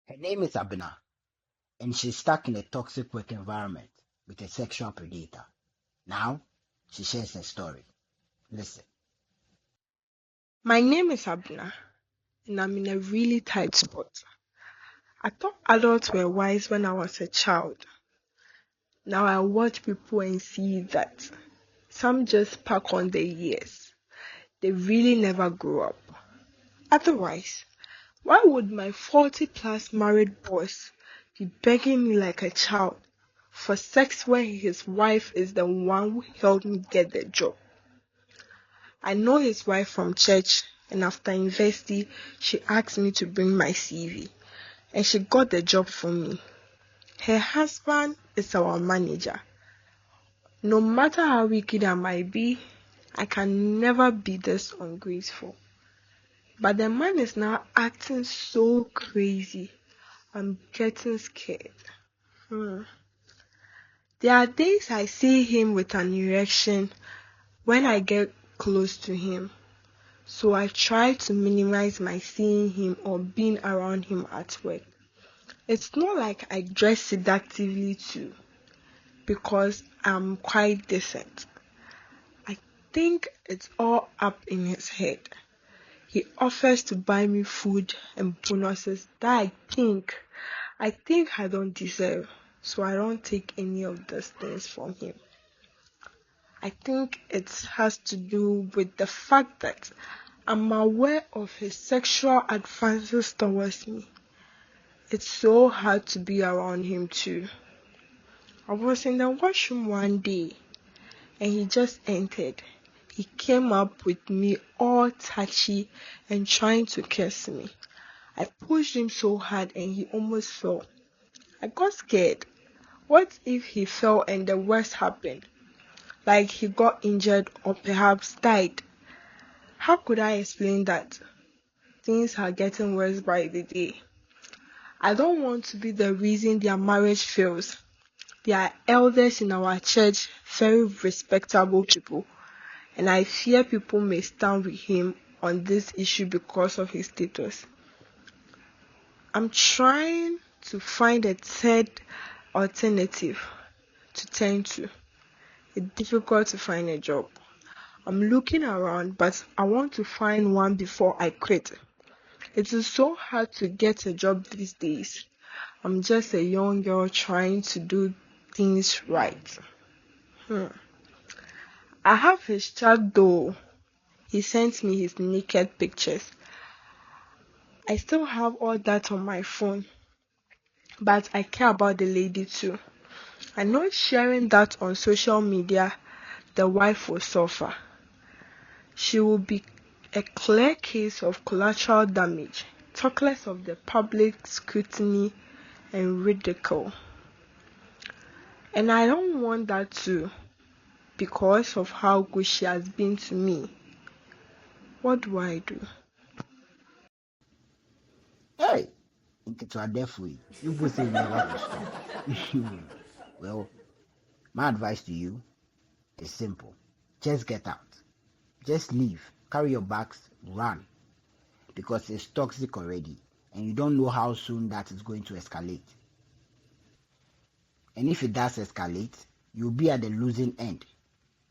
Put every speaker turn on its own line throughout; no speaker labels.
Her name is Abena, and she's stuck in a toxic work environment with a sexual predator. Now, she shares her story. Listen.
My name is Abena, and I'm in a really tight spot. I thought adults were wise when I was a child. Now I watch people and see that some just pack on their years. They really never grow up. Otherwise, why would my 40 plus married boss be begging me like a child for sex when his wife is the one who helped me get the job? I know his wife from church, and after university, she asked me to bring my CV, and she got the job for me. Her husband is our manager. No matter how wicked I might be, I can never be this ungrateful. But the man is now acting so crazy. I'm getting scared. Hmm. There are days I see him with an erection when I get close to him. So I try to minimize my seeing him or being around him at work. It's not like I dress seductively too, because I'm quite decent. I think it's all up in his head. He offers to buy me food and bonuses that I think I don't deserve, so I don't take any of those things from him. I think it has to do with the fact that I'm aware of his sexual advances towards me. It's so hard to be around him too. I was in the washroom one day and he just entered. He came up with me all touchy and trying to kiss me. I pushed him so hard and he almost fell. I got scared. What if he fell and the worst happened? Like he got injured or perhaps died. How could I explain that? Things are getting worse by the day. I don't want to be the reason their marriage fails. They are elders in our church, very respectable people, and I fear people may stand with him on this issue because of his status. I'm trying to find a third alternative to turn to. It's difficult to find a job. I'm looking around, but I want to find one before I quit. It is so hard to get a job these days. I'm just a young girl trying to do things right. I have his chat though. He sent me his naked pictures. I still have all that on my phone, but I care about the lady too. I know sharing that on social media, the wife will suffer. She will be a clear case of collateral damage, talk less of the public scrutiny and ridicule. And I don't want that too, because of how good she has been to me. What do I do?
Hey, nketewa defo yi. You people say you never could stop. Well, my advice to you is simple. Just get out. Just leave. Carry your bags, run. Because it's toxic already. And you don't know how soon that is going to escalate. And if it does escalate, you'll be at the losing end.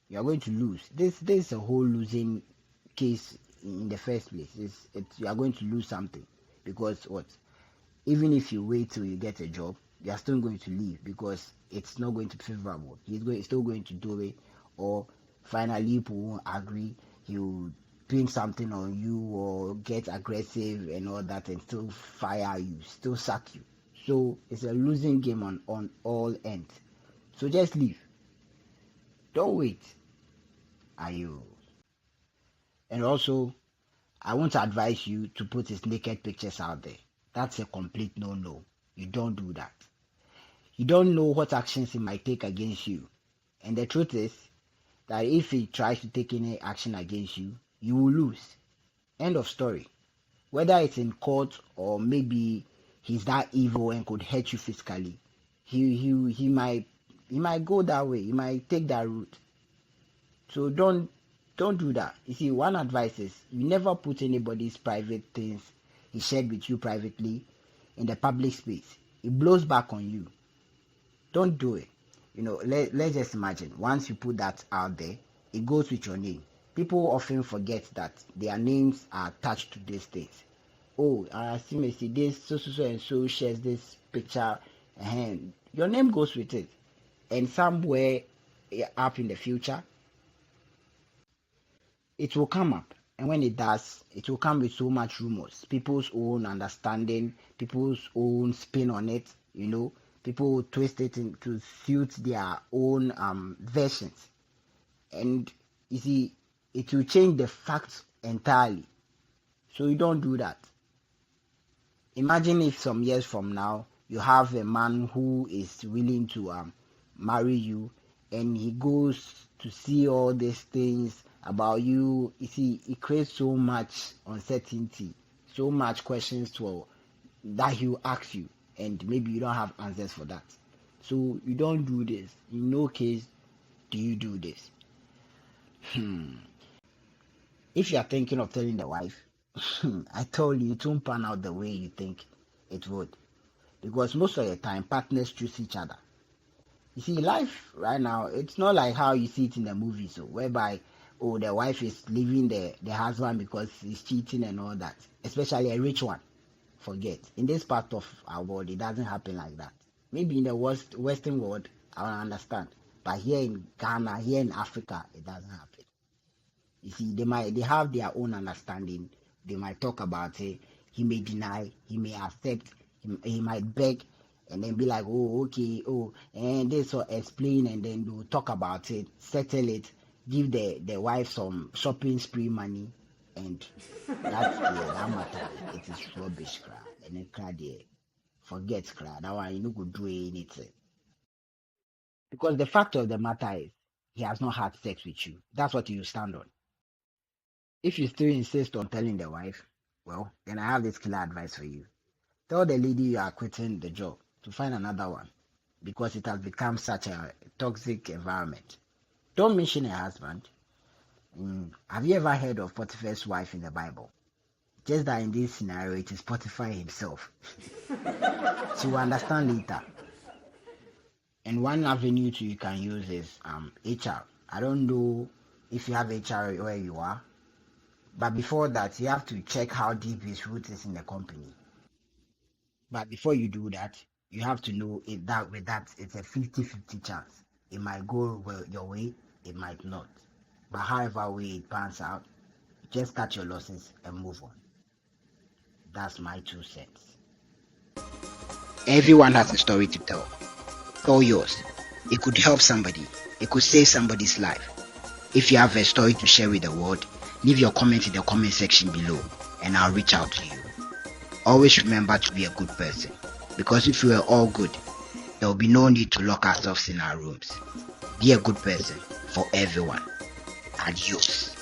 You are going to lose. This is a whole losing case in the first place. You are going to lose something. Because what? Even if you wait till you get a job, you are still going to leave because it's not going to be favorable. He's still going to do it, or finally people won't agree. He'll pin something on you or get aggressive and all that and still fire you, still sack you. So it's a losing game on all ends. So just leave. Don't wait. Are you? And also, I want to advise you to put his naked pictures out there. That's a complete no-no. You don't do that. You don't know what actions he might take against you. And the truth is that if he tries to take any action against you, you will lose. End of story. Whether it's in court or maybe he's that evil and could hurt you physically, he might go that way. He might take that route. So don't do that. You see, one advice is you never put anybody's private things he shared with you privately in the public space, it blows back on you. Don't do it. Let's just imagine once you put that out there, it goes with your name. People often forget that their names are attached to these things. Oh, I see this so and so shares this picture, and your name goes with it. And somewhere up in the future, it will come up. And when it does, it will come with so much rumors, people's own understanding, people's own spin on it. People will twist it to suit their own versions. And you see, it will change the facts entirely. So you don't do that. Imagine if some years from now you have a man who is willing to marry you, and he goes to see all these things about you. You see, it creates so much uncertainty, so much questions that he will ask you, and maybe you don't have answers for that. So you don't do this. In no case do you do this. If you are thinking of telling the wife, I told you it won't pan out the way you think it would. Because most of the time, partners choose each other. You see, life right now, it's not like how you see it in the movies, so whereby, the wife is leaving the husband because he's cheating and all that. Especially a rich one. Forget. In this part of our world, it doesn't happen like that. Maybe in the Western world, I understand. But here in Ghana, here in Africa, it doesn't happen. You see, they have their own understanding. They might talk about it. He may deny, he may accept, he might beg, and then be like, oh, okay, and this will explain, and then they'll talk about it, settle it, give the wife some shopping spree money, and that's that matter. It is rubbish, crap. And then cry there. Forget crap. That one you no go do anything. Because the fact of the matter is, he has not had sex with you. That's what you stand on. If you still insist on telling the wife, well, then I have this killer advice for you. Tell the lady you are quitting the job to find another one, because it has become such a toxic environment. Don't mention her husband. Have you ever heard of Potiphar's wife in the Bible? Just that in this scenario, it is Potiphar himself. She will understand later. And one avenue you can use is HR. I don't know if you have HR where you are, but before that, you have to check how deep his root is in the company. But before you do that, you have to know with that it's a 50-50 chance. It might go your way, it might not. But however way it pans out, just cut your losses and move on. That's my 2 cents. Everyone has a story to tell. Tell yours. It could help somebody. It could save somebody's life. If you have a story to share with the world, leave your comment in the comment section below and I'll reach out to you. Always remember to be a good person, because if we were all good, there will be no need to lock ourselves in our rooms. Be a good person for everyone. Adios.